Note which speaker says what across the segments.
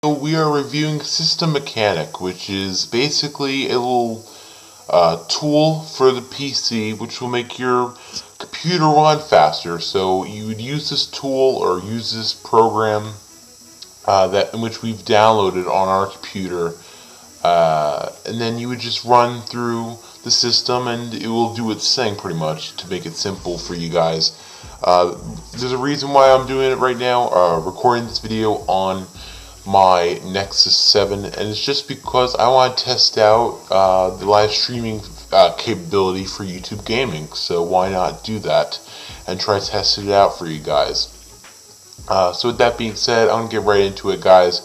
Speaker 1: we are reviewing System Mechanic, which is basically a little tool for the PC which will make your computer run faster. So you would use this tool or use this program in which we've downloaded on our computer, and then you would just run through the system and it will do its thing pretty much to make it simple for you guys. There's a reason why I'm doing it right now, recording this video on my Nexus 7, and it's just because I want to test out the live streaming capability for YouTube gaming. So why not do that and try to test it out for you guys. So with that being said, I'm going to get right into it, guys.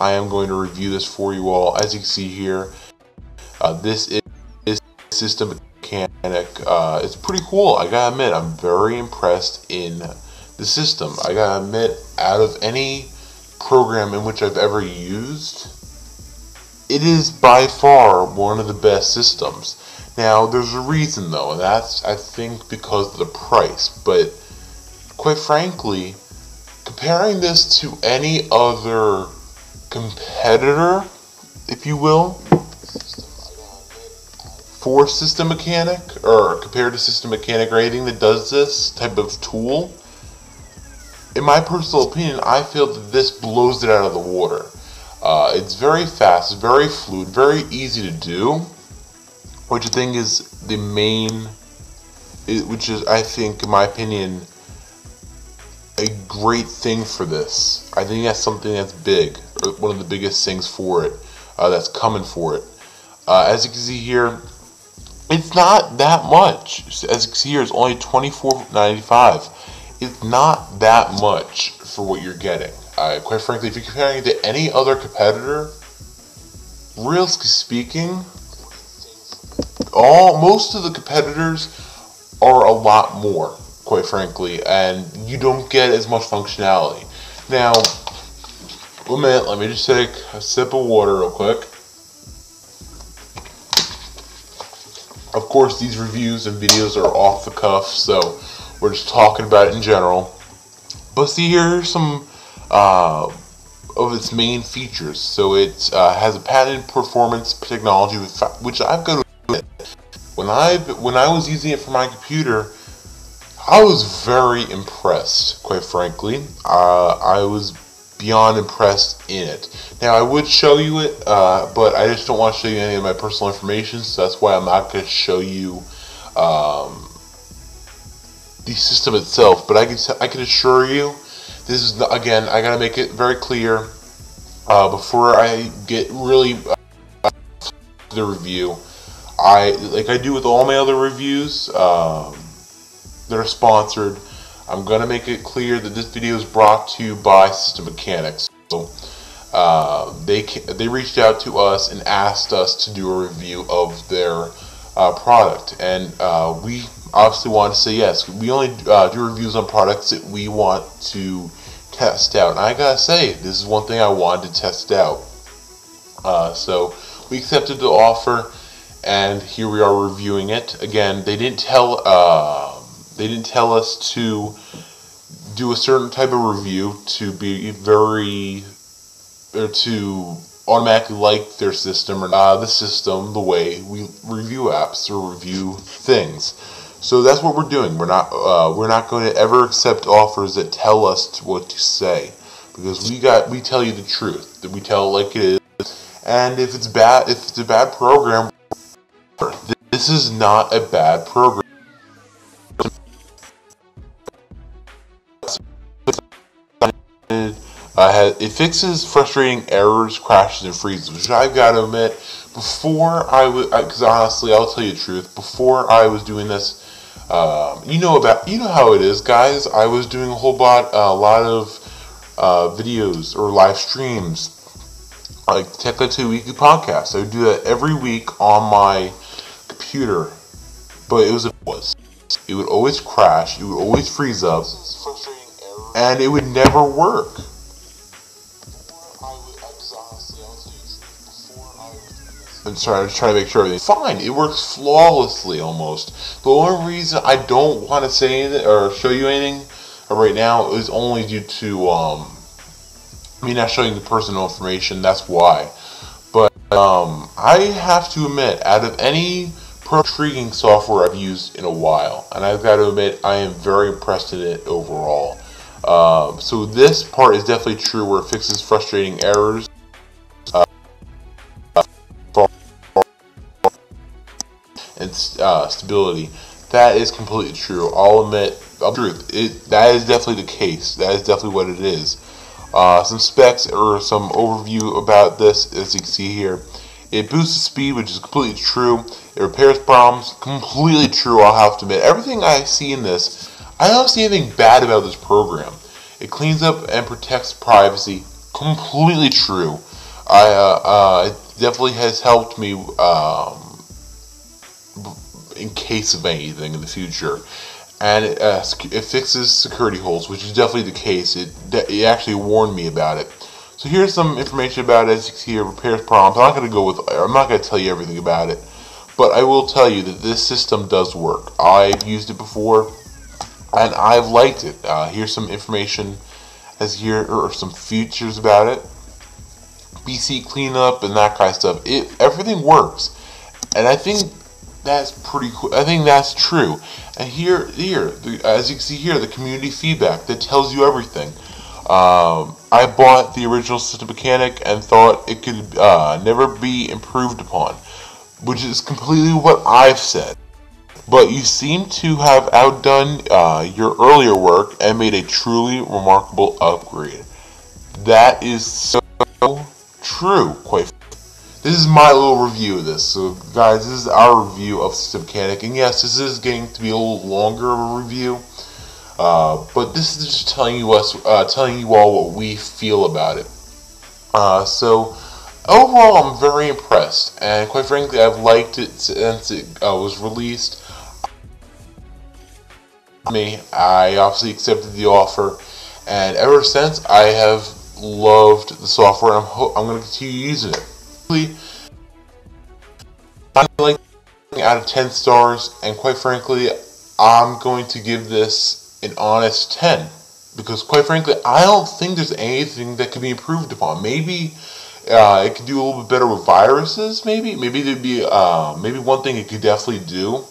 Speaker 1: I am going to review this for you all. As you can see here, this is System Mechanic. It's pretty cool. I gotta admit, I'm very impressed in the system. I gotta admit, out of any program in which I've ever used, it is by far one of the best systems. Now, there's a reason though, and that's, I think, because of the price. But quite frankly, comparing this to any other competitor, if you will, for System Mechanic, or compared to System Mechanic or anything that does this type of tool, in my personal opinion, I feel that this blows it out of the water. It's very fast, very fluid, very easy to do, which I think is the main, which is, I think, in my opinion, a great thing for this. I think that's something that's big, or one of the biggest things for it, that's coming for it. As you can see here, it's not that much. As you can see here, it's only $24.95. It's not that much for what you're getting. Quite frankly, if you're comparing it to any other competitor, realistically speaking, most of the competitors are a lot more, quite frankly, and you don't get as much functionality. Now, a minute, let me just take a sip of water real quick. Of course, these reviews and videos are off the cuff, so we're just talking about it in general. But see, here are some of its main features. So it has a patented performance technology, which I've got to admit, when I was using it for my computer, I was very impressed, quite frankly. I was beyond impressed in it. Now, I would show you it, but I just don't want to show you any of my personal information, so that's why I'm not going to show you the system itself. But I can assure you, this is, again, I gotta make it very clear before I get really the review. Like I do with all my other reviews that are sponsored, I'm gonna make it clear that this video is brought to you by System Mechanics. So they reached out to us and asked us to do a review of their product, and we obviously want to say yes. We only do reviews on products that we want to test out. And I gotta say, this is one thing I wanted to test out. So we accepted the offer, and here we are reviewing it. Again, they didn't tell us to do a certain type of review to be to automatically like their system or the system the way we review apps or review things. So that's what we're doing. We're not going to ever accept offers that tell us what to say, because we tell you the truth. That we tell it like it is. And if it's a bad program, this is not a bad program. It fixes frustrating errors, crashes, and freezes, which I've got to admit, because honestly, I'll tell you the truth, before I was doing this, you know how it is, guys. I was doing a lot of videos or live streams, like the techlifetodayco weekly podcast. I would do that every week on my computer, but it would always crash, it would always freeze up, and it would never work. I'm sorry, I'm just trying to make sure everything's fine. It works flawlessly almost. The only reason I don't want to say anything or show you anything right now is only due to me not showing the personal information, that's why. But I have to admit, out of any intriguing software I've used in a while, and I've got to admit I am very impressed in it overall. So this part is definitely true, where it fixes frustrating errors and stability. That is completely true. I'll admit, that is definitely the case. That is definitely what it is. Some specs or some overview about this, as you can see here. It boosts the speed, which is completely true. It repairs problems, completely true. I'll have to admit, everything I see in this, I don't see anything bad about this program. It cleans up and protects privacy, completely true. It definitely has helped me in case of anything in the future. And it fixes security holes, which is definitely the case. It actually warned me about it. So here's some information about it. As you can see here, repairs problems. I'm not going to tell you everything about it, but I will tell you that this system does work. I've used it before, and I've liked it. Here's some information, or some features about it. PC cleanup and that kind of stuff. Everything works, and I think that's pretty cool. I think that's true. And here, as you can see here, the community feedback that tells you everything. I bought the original System Mechanic and thought it could never be improved upon, which is completely what I've said. But you seem to have outdone your earlier work and made a truly remarkable upgrade. That is so true, quite. This is my little review of this. So guys, this is our review of System Mechanic, and yes, this is getting to be a little longer of a review, but this is just telling you all what we feel about it. So overall, I'm very impressed, and quite frankly, I've liked it since it was released. I obviously accepted the offer, and ever since, I have loved the software. I'm going to continue using it. I'm like out of 10 stars, and quite frankly, I'm going to give this an honest 10, because quite frankly, I don't think there's anything that could be improved upon. Maybe it could do a little bit better with viruses. Maybe there'd be maybe one thing it could definitely do.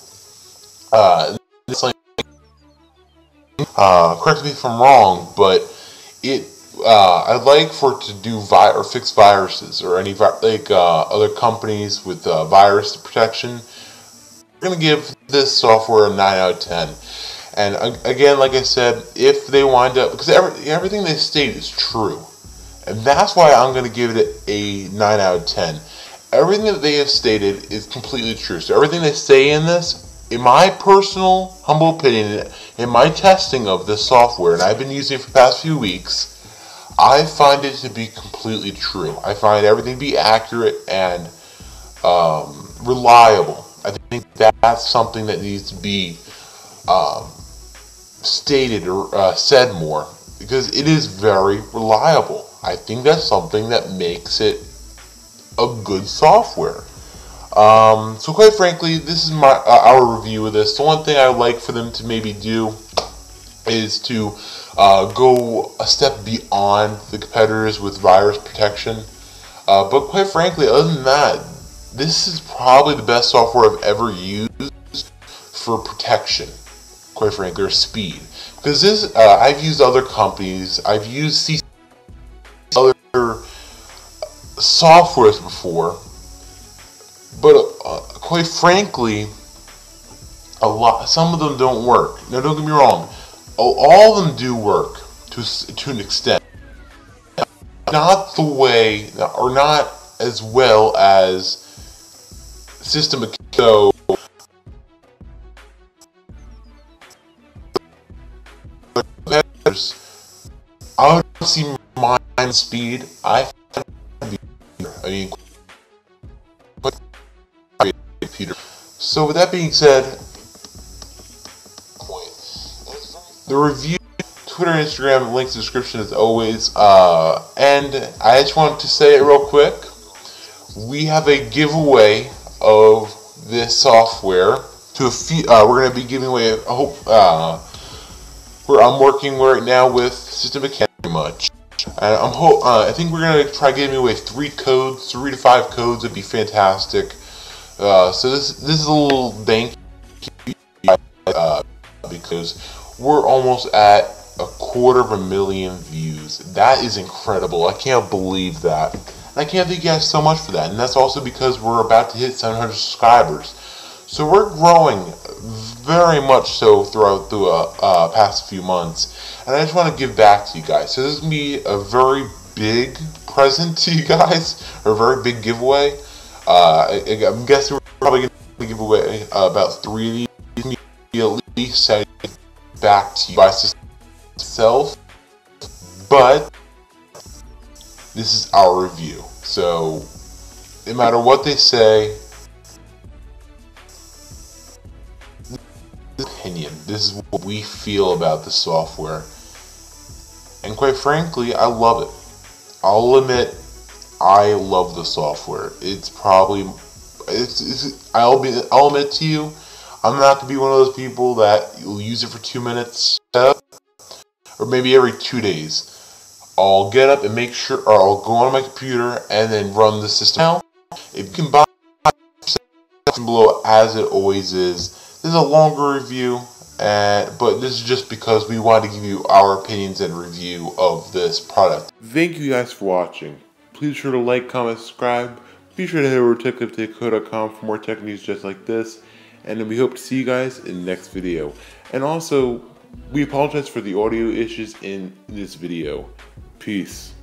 Speaker 1: Correct me if I'm wrong, but I'd like for it to do fix viruses, or any other companies with virus protection. We're gonna give this software a 9 out of 10. And again, like I said, if they wind up, because everything they state is true, and that's why I'm gonna give it a 9 out of 10. Everything that they have stated is completely true. So everything they say in this, in my personal humble opinion, in my testing of this software, and I've been using it for the past few weeks, I find it to be completely true. I find everything to be accurate and reliable. I think that's something that needs to be stated or said more, because it is very reliable. I think that's something that makes it a good software. So quite frankly, this is our review of this. The one thing I would like for them to maybe do is to go a step beyond the competitors with virus protection. But quite frankly, other than that, this is probably the best software I've ever used for protection, quite frankly, or speed. Because this, I've used other companies, I've used other softwares before, but quite frankly, some of them don't work. Now, don't get me wrong. All of them do work to an extent. Not the way, or not as well as System Mechanic. I would see mine speed. I mean, computer. So with that being said, the review, Twitter, Instagram, links in the description as always. And I just wanted to say it real quick. We have a giveaway of this software to a few. We're going to be giving away. I'm working right now with System Mechanic much. And I think we're gonna try getting away 3 to 5 codes. Would be fantastic. So this is a little thank you, because we're almost at 250,000 views. That is incredible. I can't believe that. And I can't thank you guys so much for that. And that's also because we're about to hit 700 subscribers. So we're growing very much so throughout the past few months. And I just want to give back to you guys. So this is going to be a very big present to you guys, or a very big giveaway. I'm guessing we're probably going to give away about 3 of these, at least, back to you guys itself. But this is our review. So no matter what they say, opinion. This is what we feel about the software, and quite frankly, I love it. I'll admit, I love the software. It's probably, I'll admit to you, I'm not gonna be one of those people that will use it for 2 minutes, or maybe every 2 days. I'll get up and make sure, or I'll go on my computer and then run the system. Now, if you can buy below, as it always is. This is a longer review, but this is just because we want to give you our opinions and review of this product. Thank you guys for watching. Please be sure to like, comment, subscribe. Be sure to head over to techlifetodayco for more tech news just like this. And then we hope to see you guys in the next video. And also, we apologize for the audio issues in this video. Peace.